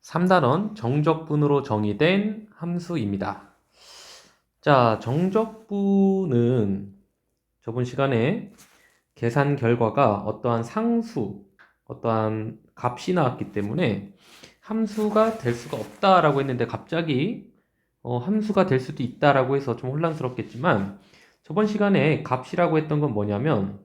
3단원 정적분으로 정의된 함수입니다. 자, 정적분은 저번 시간에 계산 결과가 어떠한 상수, 어떠한 값이 나왔기 때문에 함수가 될 수가 없다라고 했는데 갑자기 함수가 될 수도 있다라고 해서 좀 혼란스럽겠지만 저번 시간에 값이라고 했던 건 뭐냐면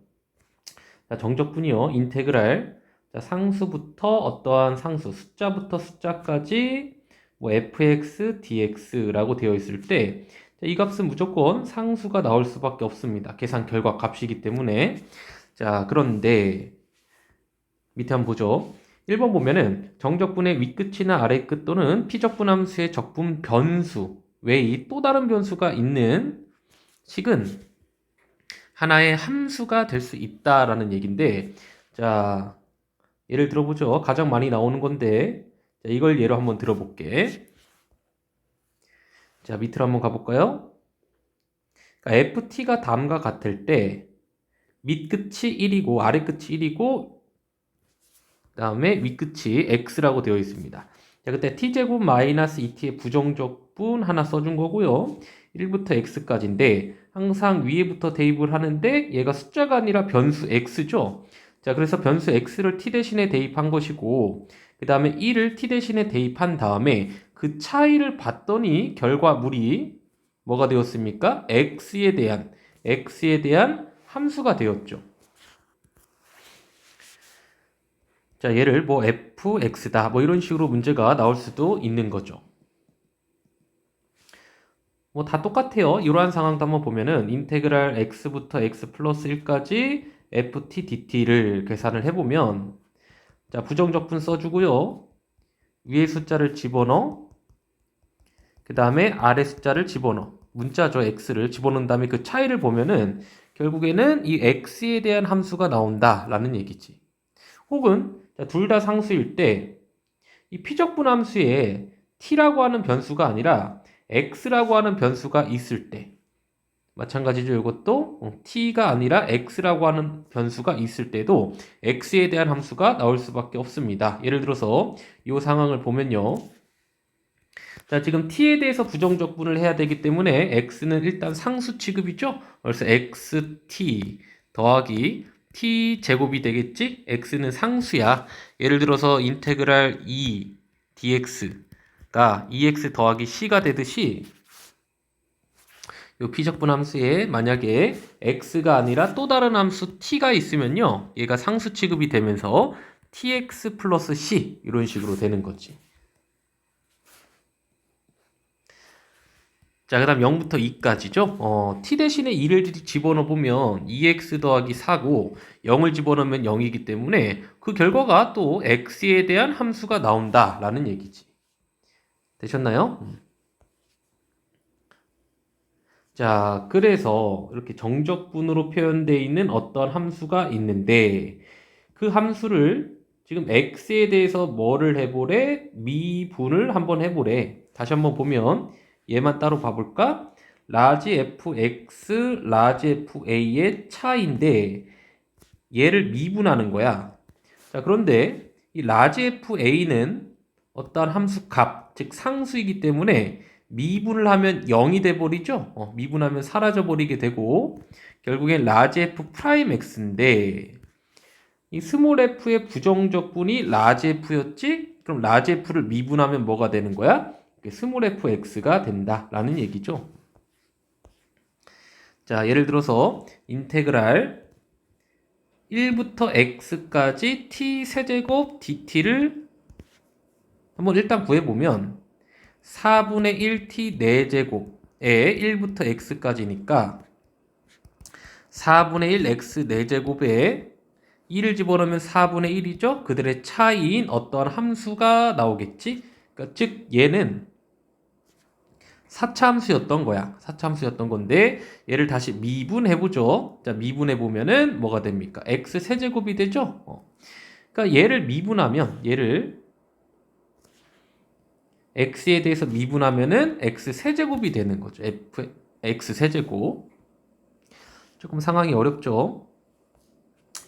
정적분이요. 인테그랄 상수부터 어떠한 상수, 숫자부터 숫자까지 뭐 fx, dx라고 되어 있을 때 이 값은 무조건 상수가 나올 수밖에 없습니다. 계산 결과 값이기 때문에. 자, 그런데 밑에 한번 보죠. 1번 보면은 정적분의 윗끝이나 아래끝 또는 피적분 함수의 적분 변수 외의 또 다른 변수가 있는 식은 하나의 함수가 될 수 있다라는 얘기인데, 자, 예를 들어보죠. 가장 많이 나오는 건데, 자, 이걸 예로 한번 들어볼게. 자, 밑으로 한번 가볼까요? 그러니까 ft가 다음과 같을 때 밑끝이 1이고 아래끝이 1이고 그 다음에 윗끝이 x라고 되어 있습니다. 자, 그때 t제곱 마이너스 2t의 부정적분 하나 써준 거고요. 1부터 x까지인데 항상 위에부터 대입을 하는데 얘가 숫자가 아니라 변수 x죠. 자, 그래서 변수 x를 t 대신에 대입한 것이고 그 다음에 1을 t 대신에 대입한 다음에 그 차이를 봤더니 결과물이 뭐가 되었습니까? x에 대한 함수가 되었죠. 자, 얘를 뭐 fx다 뭐 이런 식으로 문제가 나올 수도 있는 거죠. 뭐 다 똑같아요. 이러한 상황도 한번 보면은 인테그랄 x부터 x 플러스 1까지 ft dt를 계산을 해보면 자, 부정적분 써주고요. 위에 숫자를 집어넣어 그 다음에 아래 숫자를 집어넣어 문자죠. x를 집어넣은 다음에 그 차이를 보면은 결국에는 이 x에 대한 함수가 나온다 라는 얘기지. 혹은 둘 다 상수일 때 이 피적분 함수에 t라고 하는 변수가 아니라 x라고 하는 변수가 있을 때 마찬가지죠. 이것도 t가 아니라 x라고 하는 변수가 있을 때도 x에 대한 함수가 나올 수밖에 없습니다. 예를 들어서 이 상황을 보면요. 자, 지금 t에 대해서 부정적분을 해야 되기 때문에 x는 일단 상수 취급이죠. 그래서 xt 더하기 t 제곱이 되겠지? x는 상수야. 예를 들어서 인테그랄 2 dx가 2x 더하기 c가 되듯이 이 피적분 함수에 만약에 x가 아니라 또 다른 함수 t가 있으면요. 얘가 상수 취급이 되면서 tx 플러스 c 이런 식으로 되는 거지. 자, 그 다음 0부터 2까지죠. t 대신에 2를 집어넣어 보면 2x 더하기 4고 0을 집어넣으면 0이기 때문에 그 결과가 또 x에 대한 함수가 나온다라는 얘기지. 되셨나요? 자, 그래서 이렇게 정적분으로 표현되어 있는 어떤 함수가 있는데 그 함수를 지금 x에 대해서 뭐를 해보래? 미분을 한번 해보래. 다시 한번 보면 얘만 따로 봐볼까? 라지 fx, 라지 fa의 차이인데 얘를 미분하는 거야. 자, 그런데 이 라지 fa는 어떠한 함수 값, 즉 상수이기 때문에 미분을 하면 0이 돼 버리죠. 미분하면 사라져 버리게 되고 결국엔 라지 f 프라임 x인데 이 스몰 f의 부정적분이 라지 f였지? 그럼 라지 f를 미분하면 뭐가 되는 거야? 스몰 fx가 된다라는 얘기죠. 자, 예를 들어서 인테그랄 1부터 x까지 t 세제곱 dt를 한번 일단 구해보면 4분의 1t 4제곱에 1부터 x까지니까 4분의 1 x 4제곱에 2를 집어넣으면 4분의 1이죠. 그들의 차이인 어떠한 함수가 나오겠지. 그러니까 즉 얘는 4차 함수였던 거야. 4차 함수였던 건데 얘를 다시 미분해보죠. 자, 미분해보면은 뭐가 됩니까? x 세제곱이 되죠. 그러니까 얘를 미분하면 얘를 x에 대해서 미분하면은 x 세제곱이 되는 거죠. x 세제곱. 조금 상황이 어렵죠.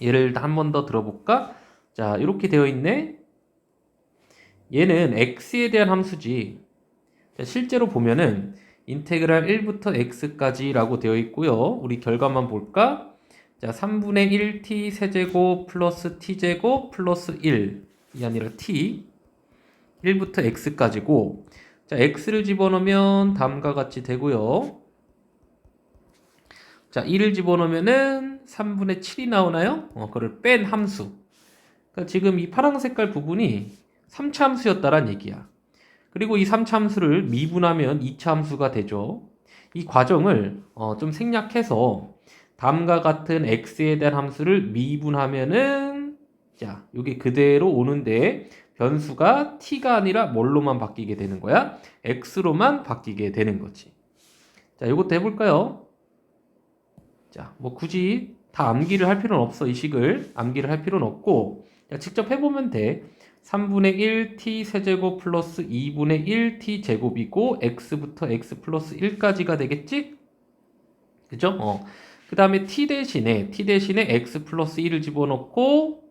예를 한 번 더 들어볼까? 자, 이렇게 되어 있네. 얘는 x에 대한 함수지. 자, 실제로 보면은 인테그랄 1부터 x까지라고 되어 있고요. 우리 결과만 볼까? 자, 3분의 1 t 세제곱 플러스 t제곱 플러스 1이 아니라 t 1부터 x까지고, 자, x를 집어넣으면 다음과 같이 되고요. 자, 1을 집어넣으면은 3분의 7이 나오나요? 그걸 뺀 함수. 그러니까 지금 이 파란 색깔 부분이 3차 함수였다란 얘기야. 그리고 이 3차 함수를 미분하면 2차 함수가 되죠. 이 과정을 좀 생략해서 다음과 같은 x에 대한 함수를 미분하면은, 자, 이게 그대로 오는데 변수가 t가 아니라 뭘로만 바뀌게 되는 거야? x로만 바뀌게 되는 거지. 자, 이것도 해볼까요? 자, 뭐 굳이 다 암기를 할 필요는 없어. 이 식을 암기를 할 필요는 없고, 자, 직접 해보면 돼. 3분의 1 t 세제곱 플러스 2분의 1 t 제곱이고 x부터 x 플러스 1까지가 되겠지? 그죠? 그 다음에 t 대신에 x 플러스 1을 집어넣고,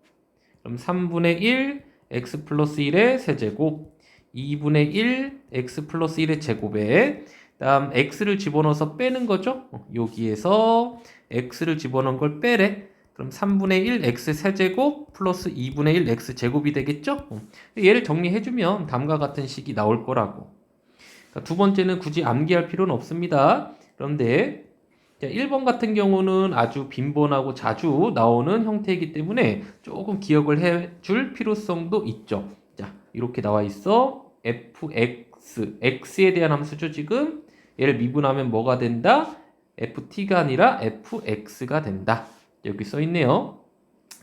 그럼 3분의 1 x 플러스 1의 세제곱, 2분의 1 x 플러스 1의 제곱에 다음 x를 집어넣어서 빼는 거죠. 여기에서 x를 집어넣은 걸 빼래. 그럼 3분의 1 x 세제곱 플러스 2분의 1 x 제곱이 되겠죠. 얘를 정리해주면 다음과 같은 식이 나올 거라고. 그러니까 두 번째는 굳이 암기할 필요는 없습니다. 그런데 1번 같은 경우는 아주 빈번하고 자주 나오는 형태이기 때문에 조금 기억을 해줄 필요성도 있죠. 자, 이렇게 나와 있어. fx, x에 대한 함수죠, 지금. 얘를 미분하면 뭐가 된다? ft가 아니라 fx가 된다. 여기 써 있네요.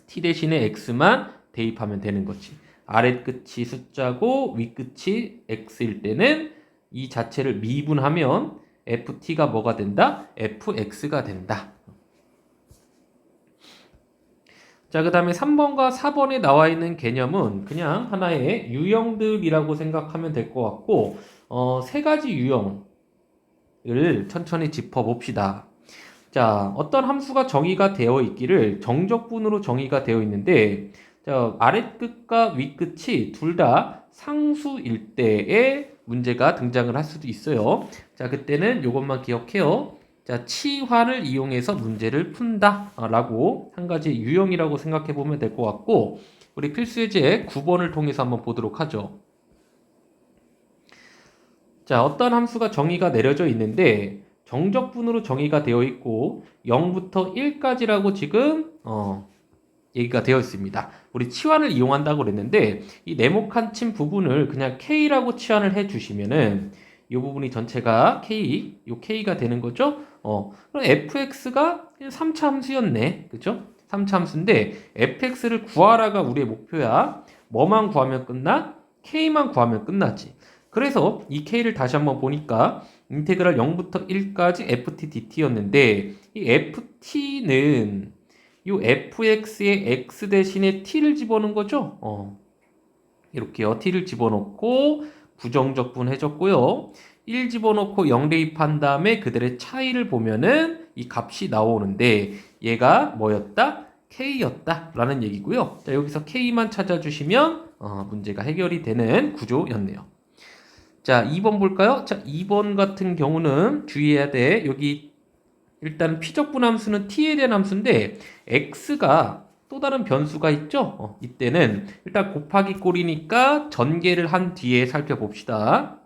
t 대신에 x만 대입하면 되는 거지. 아래 끝이 숫자고 위 끝이 x일 때는 이 자체를 미분하면 ft가 뭐가 된다? fx가 된다. 자, 그 다음에 3번과 4번에 나와 있는 개념은 그냥 하나의 유형들이라고 생각하면 될 것 같고, 세 가지 유형을 천천히 짚어봅시다. 자, 어떤 함수가 정의가 되어 있기를 정적분으로 정의가 되어 있는데, 자, 아랫끝과 윗끝이 둘 다 상수일 때에 문제가 등장을 할 수도 있어요. 자, 그때는 이것만 기억해요. 자, 치환을 이용해서 문제를 푼다 라고 한 가지 유형이라고 생각해 보면 될 것 같고, 우리 필수예제 9번을 통해서 한번 보도록 하죠. 자, 어떤 함수가 정의가 내려져 있는데 정적분으로 정의가 되어 있고 0부터 1까지라고 지금 얘기가 되어 있습니다. 우리 치환을 이용한다고 그랬는데 이 네모칸 친 부분을 그냥 K라고 치환을 해 주시면은 이 부분이 전체가 K, 요 K가 되는 거죠? 그럼 fx가 3차 함수였네. 그죠? 3차 함수인데 fx를 구하라가 우리의 목표야. 뭐만 구하면 끝나? K만 구하면 끝나지. 그래서 이 K를 다시 한번 보니까 인테그랄 0부터 1까지 ft dt였는데 이 ft는 이 fx에 x 대신에 t를 집어넣은 거죠. 이렇게요. t를 집어넣고 부정적분 해줬고요. 1 집어넣고 0 대입한 다음에 그들의 차이를 보면은 이 값이 나오는데 얘가 뭐였다? k였다 라는 얘기고요. 자, 여기서 k만 찾아주시면 문제가 해결이 되는 구조였네요. 자, 2번 볼까요? 자, 2번 같은 경우는 주의해야 돼. 여기 일단 피적분 함수는 t에 대한 함수인데 x가 또 다른 변수가 있죠? 이때는 일단 곱하기 꼴이니까 전개를 한 뒤에 살펴봅시다.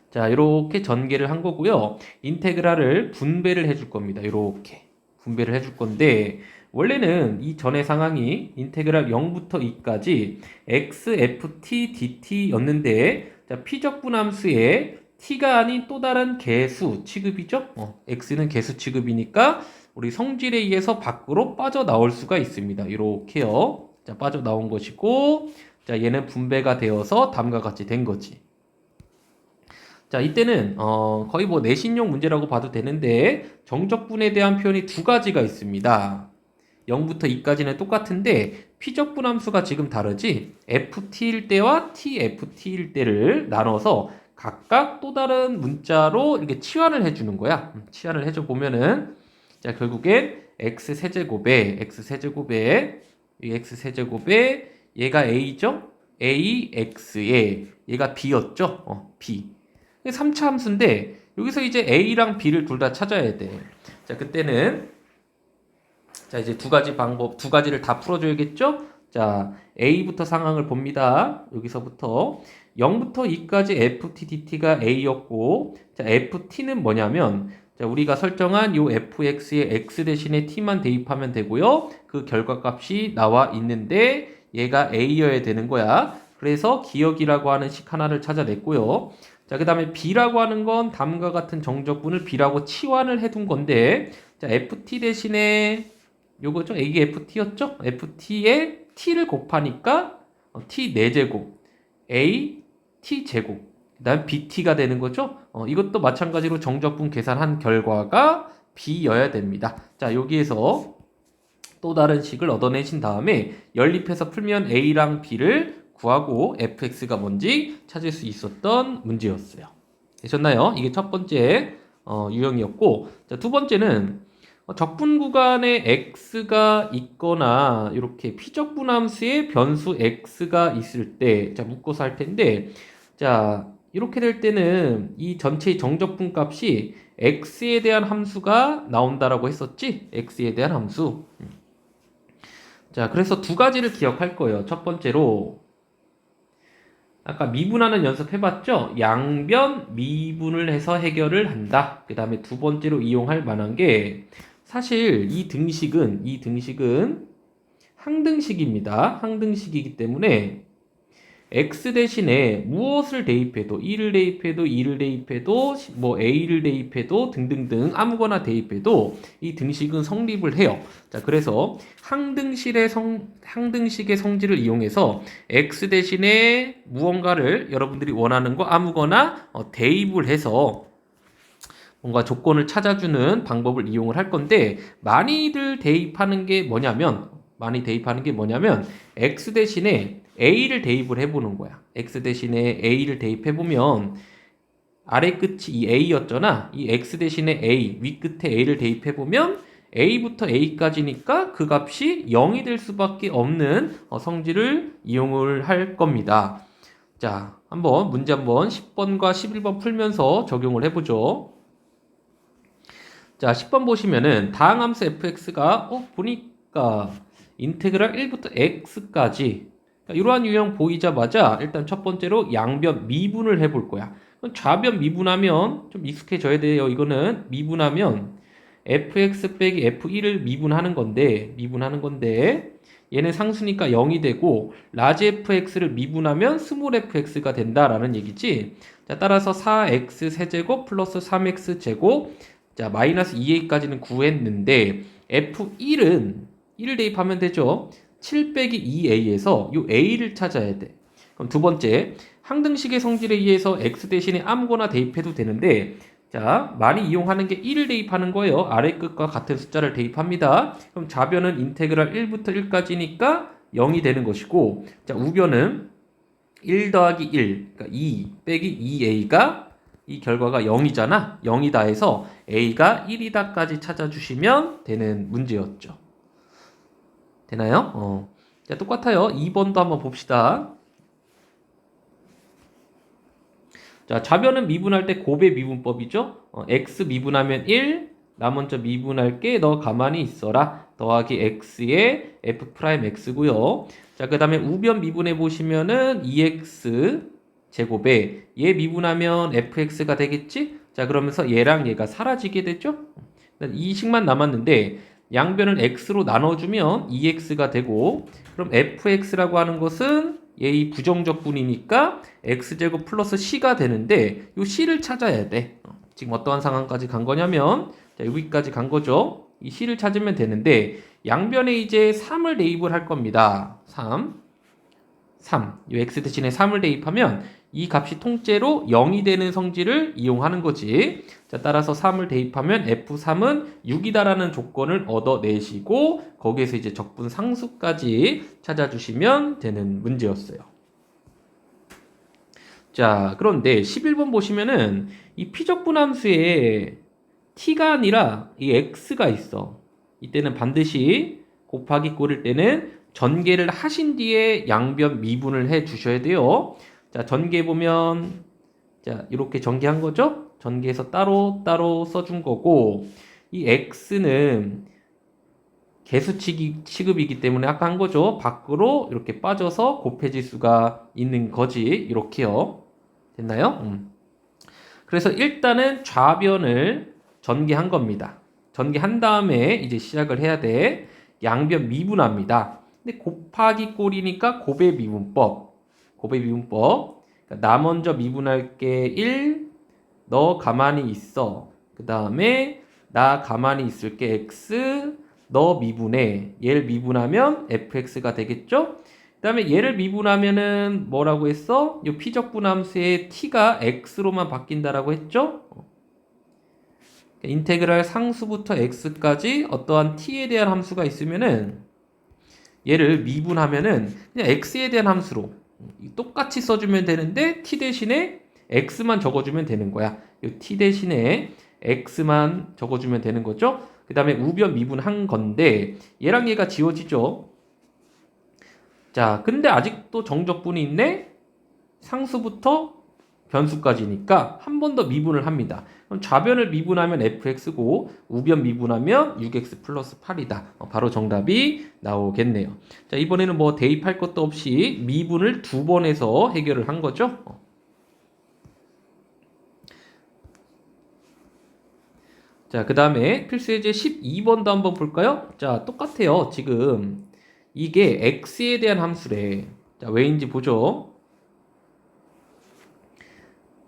자, 이렇게 전개를 한 거고요. 인테그랄을 분배를 해줄 겁니다. 이렇게 분배를 해줄 건데 원래는 이 전의 상황이 인테그랄 0부터 2까지 x, ft, dt였는데 자, 피적분 함수에 t가 아닌 또 다른 개수 취급이죠. x는 개수 취급이니까 우리 성질에 의해서 밖으로 빠져나올 수가 있습니다. 이렇게요. 자, 빠져나온 것이고 자, 얘는 분배가 되어서 다음과 같이 된 거지. 자, 이때는 거의 뭐 내신용 문제라고 봐도 되는데 정적분에 대한 표현이 두 가지가 있습니다. 0부터 2까지는 똑같은데 피적분 함수가 지금 다르지 ft일 때와 tft일 때를 나눠서 각각 또 다른 문자로 이렇게 치환을 해주는 거야. 치환을 해줘 보면은 자, 결국엔 x세제곱에 이 x세제곱에 얘가 a죠? AX에 얘가 B였죠? B. 3차 함수인데 여기서 이제 A랑 B를 둘 다 찾아야 돼. 자, 그때는 자, 이제 두 가지를 다 풀어줘야겠죠? 자, A부터 상황을 봅니다. 여기서부터 0부터 2까지 FTDT가 A였고, 자, FT는 뭐냐면, 자, 우리가 설정한 요 fx에 x 대신에 t만 대입하면 되고요. 그 결과값이 나와 있는데 얘가 A여야 되는 거야. 그래서 기억이라고 하는 식 하나를 찾아냈고요. 자, 그 다음에 B라고 하는 건 다음과 같은 정적분을 B라고 치환을 해둔 건데, 자, FT 대신에 요거죠? 이게 FT였죠? FT에 T를 곱하니까 T 4제곱, A, T 제곱, 그 다음 BT가 되는 거죠? 이것도 마찬가지로 정적분 계산한 결과가 B여야 됩니다. 자, 여기에서 또 다른 식을 얻어내신 다음에 연립해서 풀면 A랑 B를 구하고 fx가 뭔지 찾을 수 있었던 문제였어요. 되셨나요? 이게 첫 번째 유형이었고, 자, 두 번째는 적분 구간에 x가 있거나 이렇게 피적분함수에 변수 x가 있을 때, 자, 묶어서 할 텐데, 자, 이렇게 될 때는 이 전체의 정적분 값이 x에 대한 함수가 나온다라고 했었지? x에 대한 함수. 자, 그래서 두 가지를 기억할 거예요. 첫 번째로 아까 미분하는 연습 해봤죠? 양변 미분을 해서 해결을 한다. 그 다음에 두 번째로 이용할 만한 게 사실 이 등식은 항등식입니다. 항등식이기 때문에 x 대신에 무엇을 대입해도 1을 대입해도 2를 대입해도 뭐 a를 대입해도 등등등 아무거나 대입해도 이 등식은 성립을 해요. 자, 그래서 항등식의 성질을 이용해서 x 대신에 무언가를 여러분들이 원하는 거 아무거나 대입을 해서 뭔가 조건을 찾아주는 방법을 이용을 할 건데 많이들 대입하는 게 뭐냐면 x 대신에 a를 대입을 해보는 거야. x 대신에 a를 대입해보면 아래 끝이 이 a였잖아. 이 x 대신에 a, 위 끝에 a를 대입해보면 a부터 a까지니까 그 값이 0이 될 수밖에 없는 성질을 이용을 할 겁니다. 자, 문제 한번 10번과 11번 풀면서 적용을 해보죠. 자, 10번 보시면은 다항함수 fx가 보니까 인테그랄 1부터 x까지 이러한 유형 보이자마자 일단 첫 번째로 양변 미분을 해볼 거야. 좌변 미분하면 좀 익숙해져야 돼요. 이거는 미분하면 fx 빼기 f1을 미분하는 건데 얘는 상수니까 0이 되고 라지 fx를 미분하면 스몰 fx가 된다라는 얘기지. 자, 따라서 4x 세제곱 플러스 3x 제곱 자 마이너스 2a까지는 구했는데 f1은 1을 대입하면 되죠. 7 빼기 2a에서 이 a를 찾아야 돼. 그럼 두 번째, 항등식의 성질에 의해서 x 대신에 아무거나 대입해도 되는데 자, 많이 이용하는 게 1을 대입하는 거예요. 아래 끝과 같은 숫자를 대입합니다. 그럼 좌변은 인테그랄 1부터 1까지니까 0이 되는 것이고 자, 우변은 1 더하기 1, 그러니까 2 빼기 2a가 이 결과가 0이잖아. 0이다 해서 a가 1이다까지 찾아주시면 되는 문제였죠. 되나요? 자, 똑같아요. 2번도 한번 봅시다. 자, 좌변은 미분할 때 곱의 미분법이죠. x 미분하면 1, 나 먼저 미분할게, 너 가만히 있어라. 더하기 x의 f'x고요. 자, 그 다음에 우변 미분해 보시면은 2x 제곱에 얘 미분하면 fx가 되겠지? 자, 그러면서 얘랑 얘가 사라지게 되죠? 이 식만 남았는데 양변을 x로 나눠주면 2x가 되고 그럼 fx라고 하는 것은 얘의 부정적분이니까 x제곱 플러스 c가 되는데 이 c를 찾아야 돼. 지금 어떠한 상황까지 간 거냐면 자, 여기까지 간 거죠. 이 c를 찾으면 되는데 양변에 이제 3을 대입을 할 겁니다. 3. 이 x 대신에 3을 대입하면 이 값이 통째로 0이 되는 성질을 이용하는 거지. 자, 따라서 3을 대입하면 f3은 6이다라는 조건을 얻어내시고 거기에서 이제 적분 상수까지 찾아주시면 되는 문제였어요. 자, 그런데 11번 보시면은 이 피적분 함수에 t가 아니라 이 x가 있어. 이때는 반드시 곱하기 꼴일 때는 전개를 하신 뒤에 양변 미분을 해 주셔야 돼요. 자, 전개 보면 자, 이렇게 전개한 거죠? 전개해서 따로 써준 거고 이 x는 개수 취급이기 때문에 아까 한 거죠. 밖으로 이렇게 빠져서 곱해질 수가 있는 거지. 이렇게요. 됐나요? 그래서 일단은 좌변을 전개한 겁니다. 전개한 다음에 이제 시작을 해야 돼. 양변 미분합니다. 근데 곱하기 꼴이니까 곱의 미분법. 곱의 미분법. 그러니까 나 먼저 미분할게 1. 너 가만히 있어. 그 다음에 나 가만히 있을게 x. 너 미분해. 얘를 미분하면 fx가 되겠죠? 그 다음에 얘를 미분하면은 뭐라고 했어? 이 피적분함수의 t가 x로만 바뀐다라고 했죠? 인테그랄 상수부터 x까지 어떠한 t에 대한 함수가 있으면은 얘를 미분하면은 그냥 x에 대한 함수로 똑같이 써주면 되는데 t 대신에 x만 적어주면 되는 거야. 이 t 대신에 x만 적어주면 되는 거죠. 그 다음에 우변 미분한 건데 얘랑 얘가 지워지죠. 자, 근데 아직도 정적분이 있네? 상수부터 변수까지니까 한 번 더 미분을 합니다. 그럼 좌변을 미분하면 fx고 우변 미분하면 6x 플러스 8이다. 바로 정답이 나오겠네요. 자, 이번에는 뭐 대입할 것도 없이 미분을 두 번 해서 해결을 한 거죠. 자, 그 다음에 필수예제 12번도 한번 볼까요? 자, 똑같아요. 지금 이게 x에 대한 함수래. 자, 왜인지 보죠.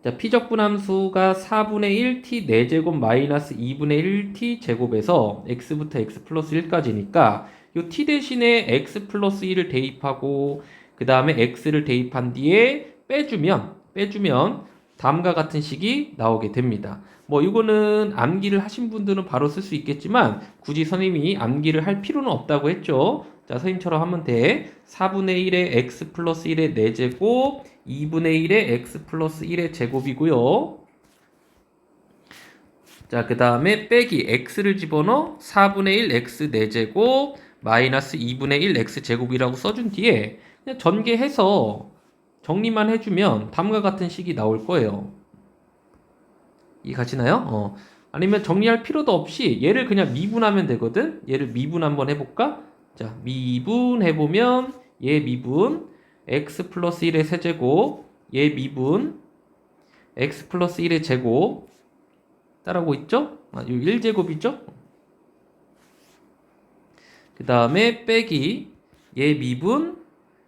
자, 피적분함수가 4분의 1t 4제곱 마이너스 2분의 1t 제곱에서 x부터 x 플러스 1까지니까 이 t 대신에 x 플러스 1을 대입하고 그 다음에 x를 대입한 뒤에 빼주면 다음과 같은 식이 나오게 됩니다. 뭐 이거는 암기를 하신 분들은 바로 쓸 수 있겠지만 굳이 선생님이 암기를 할 필요는 없다고 했죠. 자, 선생님처럼 하면 돼. 4분의 1의 x 플러스 1의 4제곱 2분의 1의 x 플러스 1의 제곱이고요. 자, 그 다음에 빼기 x를 집어넣어 4분의 1 x 4제곱 마이너스 2분의 1 x 제곱이라고 써준 뒤에 그냥 전개해서 정리만 해주면 다음과 같은 식이 나올 거예요. 이해가시나요? 아니면 정리할 필요도 없이 얘를 그냥 미분하면 되거든. 얘를 미분 한번 해볼까? 자, 미분해보면 얘 미분 x 플러스 1의 세제곱 얘 미분 x 플러스 1의 제곱 따라오고 있죠? 이 1제곱이죠? 그 다음에 빼기 얘 미분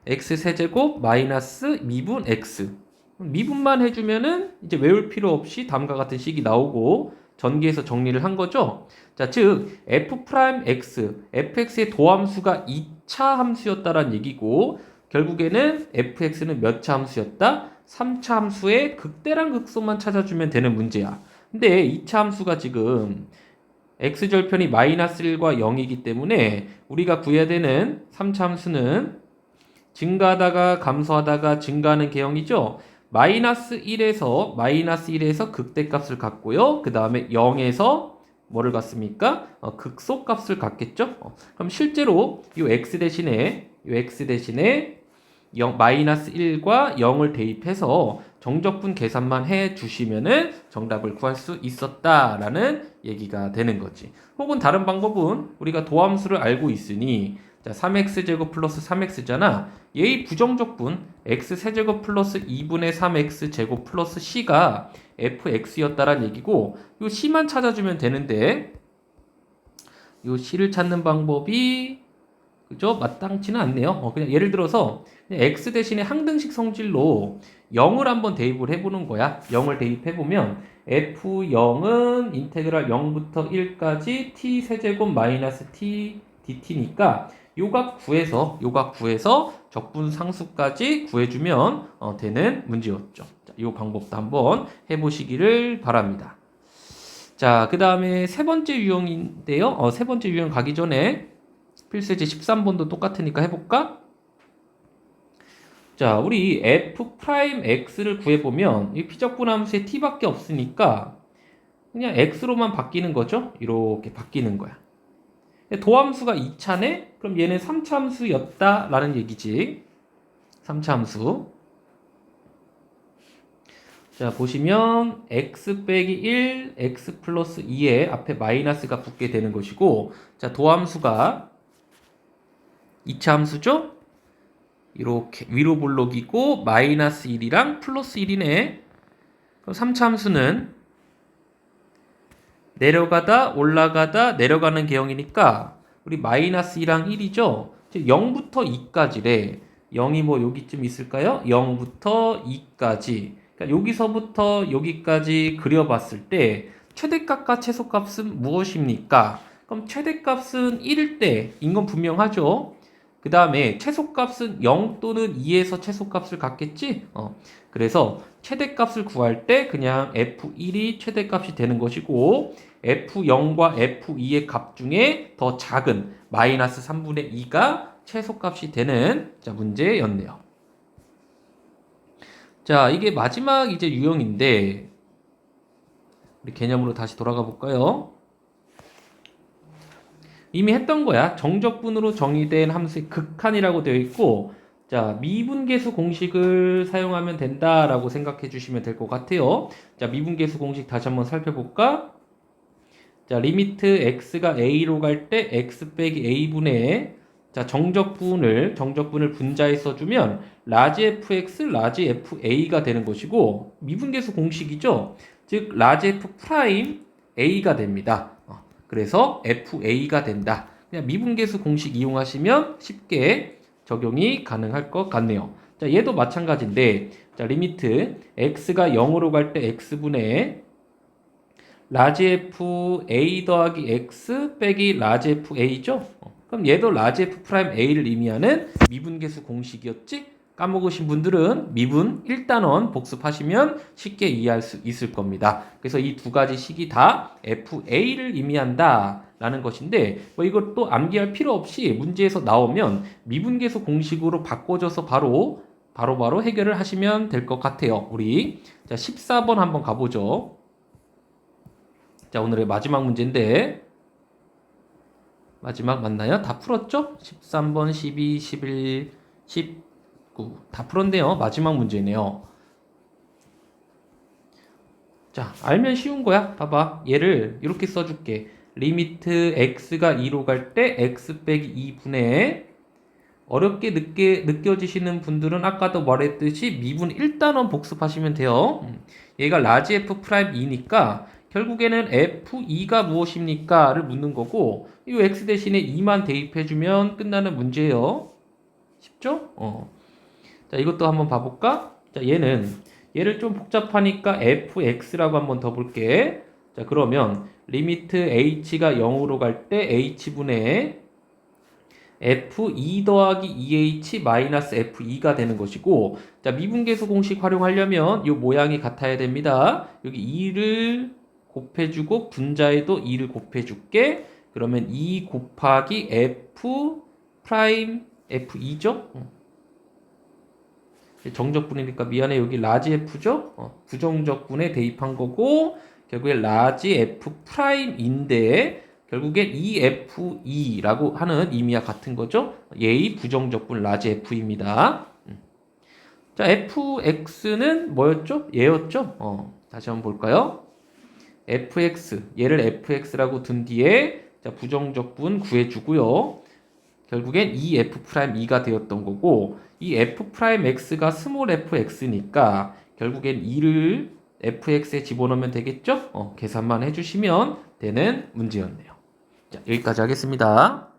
x 세제곱 마이너스 미분 x 미분만 해주면은 이제 외울 필요 없이 다음과 같은 식이 나오고 전개해서 정리를 한 거죠. 자, 즉 f'(x), fx의 도함수가 2차 함수였다라는 얘기고 결국에는 fx는 몇 차 함수였다? 3차 함수의 극대량 극소만 찾아주면 되는 문제야. 근데 2차 함수가 지금 x절편이 마이너스 1과 0이기 때문에 우리가 구해야 되는 3차 함수는 증가하다가 감소하다가 증가하는 개형이죠. 마이너스 1에서 극대값을 갖고요. 그 다음에 0에서 뭐를 갖습니까? 극소값을 갖겠죠. 그럼 실제로 이 x 대신에 마이너스 1과 0을 대입해서 정적분 계산만 해 주시면은 정답을 구할 수 있었다라는 얘기가 되는 거지. 혹은 다른 방법은 우리가 도함수를 알고 있으니 자, 3x제곱 플러스 3x잖아. 얘의 부정적분 x세제곱 플러스 2분의 3x제곱 플러스 c가 fx였다란 얘기고 요 c만 찾아주면 되는데 요 c를 찾는 방법이 그죠? 마땅치는 않네요. 그냥 예를 들어서 그냥 x 대신에 항등식 성질로 0을 한번 대입을 해보는 거야. 0을 대입해보면 f0은 인테그랄 0부터 1까지 t 세제곱 마이너스 t dt니까 요각 구해서 적분 상수까지 구해주면 되는 문제였죠. 자, 이 방법도 한번 해보시기를 바랍니다. 자, 그 다음에 세 번째 유형인데요. 세 번째 유형 가기 전에 필수예제 13번도 똑같으니까 해볼까? 자, 우리 f'x를 구해보면 이 피적분함수에 t밖에 없으니까 그냥 x로만 바뀌는 거죠. 이렇게 바뀌는 거야. 도함수가 2차네? 그럼 얘는 3차 함수였다라는 얘기지. 3차 함수. 자, 보시면 x 빼기 1, x 플러스 2에 앞에 마이너스가 붙게 되는 것이고, 자, 도함수가 2차 함수죠? 이렇게 위로 볼록이고 마이너스 1이랑 플러스 1이네. 그럼 3차 함수는 내려가다 올라가다 내려가는 개형이니까 우리 마이너스 2랑 1이죠. 0부터 2까지래. 0이 뭐 여기쯤 있을까요? 0부터 2까지. 그러니까 여기서부터 여기까지 그려봤을 때 최대값과 최소값은 무엇입니까? 그럼 최대값은 1일 때인 건 분명하죠. 그 다음에 최소값은 0 또는 2에서 최소값을 갖겠지? 그래서 최대값을 구할 때 그냥 F1이 최대값이 되는 것이고 F0과 F2의 값 중에 더 작은 마이너스 3분의 2가 최소값이 되는 자, 문제였네요. 자, 이게 마지막 이제 유형인데 우리 개념으로 다시 돌아가 볼까요? 이미 했던 거야. 정적분으로 정의된 함수의 극한이라고 되어 있고 자, 미분계수 공식을 사용하면 된다라고 생각해 주시면 될 것 같아요. 자, 미분계수 공식 다시 한번 살펴볼까? 자, 리미트 x가 a로 갈 때 x 빼기 a분의 자, 정적분을 분자에 써주면 라지 fx, 라지 fa가 되는 것이고 미분계수 공식이죠. 즉 라지 f 프라임 a가 됩니다. 그래서 fa가 된다. 그냥 미분계수 공식 이용하시면 쉽게 적용이 가능할 것 같네요. 자, 얘도 마찬가지인데 자, 리미트 x가 0으로 갈 때 x분의 라지 f a 더하기 x 빼기 라지 f a죠? 그럼 얘도 라지 f 프라임 a를 의미하는 미분계수 공식이었지? 까먹으신 분들은 미분 1단원 복습하시면 쉽게 이해할 수 있을 겁니다. 그래서 이 두 가지 식이 다 fa를 의미한다 라는 것인데 뭐 이것도 암기할 필요 없이 문제에서 나오면 미분계수 공식으로 바꿔줘서 바로 해결을 하시면 될 것 같아요. 우리 자 14번 한번 가보죠. 자, 오늘의 마지막 문제인데 마지막 맞나요? 다 풀었죠? 13번, 12, 11, 19 다 풀었네요. 마지막 문제네요. 자, 알면 쉬운 거야. 봐봐. 얘를 이렇게 써줄게. 리미트 x가 2로 갈 때 x 빼기 2분의 어렵게 느껴지시는 분들은 아까도 말했듯이 미분 1단원 복습하시면 돼요. 얘가 라지 f 프라임 2니까 결국에는 f2가 무엇입니까? 를 묻는 거고 이 x 대신에 2만 대입해주면 끝나는 문제예요. 쉽죠? 자, 이것도 한번 봐볼까? 자, 얘를 좀 복잡하니까 fx라고 한번 더 볼게. 자, 그러면 리미트 h가 0으로 갈 때 h분의 f2 더하기 2h 마이너스 f2가 되는 것이고 자, 미분계수 공식 활용하려면 이 모양이 같아야 됩니다. 여기 2를 곱해주고 분자에도 2를 곱해줄게. 그러면 2 곱하기 f 프라임 f2죠? 정적분이니까 미안해 여기 라지 f죠? 부정적분에 대입한 거고 결국에 라지 f 프라임인데 결국엔 EF2라고 하는 의미와 같은 거죠. 얘의 부정적분 라지 F입니다. 자, FX는 뭐였죠? 얘였죠? 다시 한번 볼까요? FX, 얘를 FX라고 둔 뒤에 자, 부정적분 구해주고요. 결국엔 EF'2가 되었던 거고 이 F'X가 스몰 fx니까 결국엔 2를 fx에 집어넣으면 되겠죠? 계산만 해주시면 되는 문제였네요. 자, 여기까지 하겠습니다.